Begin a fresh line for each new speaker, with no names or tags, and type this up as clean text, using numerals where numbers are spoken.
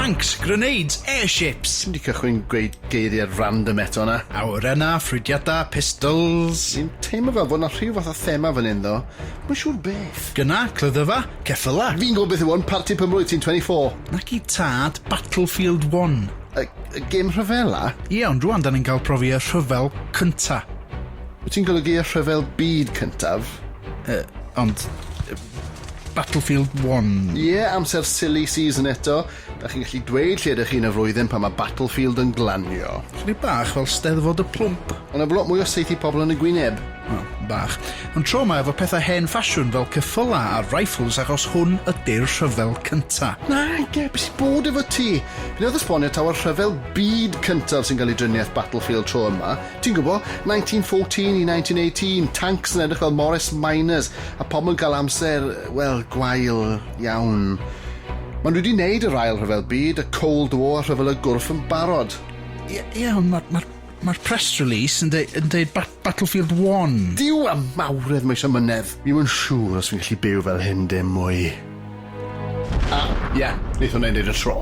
tanks, grenades, airships.
Ti'n di cychwyn gweud geiriau random eto na.
Awyrennau, ffrydiadau, pistols.
Ti'n teimlo fel fod na rhyw fath o thema fan hyn, ddo. Mae'n siŵr beth.
Gyna, clyddyfa, ceffyla.
Fi'n gwybod beth yw hwn, parti pymrwydd ti'n 24.
Nac I tad Battlefield 1.
Y gêm rhyfela?
Ie, ond rwan da ni'n cael profi y rhyfel cynta.
Wyt ti'n golygu y Rhyfel Byd Cyntaf?
Battlefield 1.
Ie, amser silly season eto. Da chi'n gallu dweud lle ydych chi'n y flwyddyn pan mae Battlefield yn glanio.
Chydig bach fel steddfod y plwmp.
Ond y blot mwy o seithi pobl yn y gwyneb.
O, bach. Ond tro yma efo pethau hen ffasiwn fel ceffyla a rifles achos hwn ydy'r rhyfel cynta.
Na, ge, beth sy'n bod efo ti? Fi'n oedd esbonio taw y Rhyfel Byd Cyntaf sy'n cael ei dryniaeth Battlefield tro yma. Ti'n gwybod, 1914 i 1918, tanks yn edrych fel Morris Miners, a pobl yn cael amser, wel, gwael iawn. Maen nhw wedi wneud yr ail Rhyfel Byd, y Cold War, rhyfel y gwrff yn barod.
Ie, ond mae'r press release yn deud Battlefield 1.
Diw a mawredd mae eisiau mynedd. Fi'n yn siŵr os fi'n gallu byw fel hyn dim mwy. Ie, wnaeth hwnna'n neud y tro.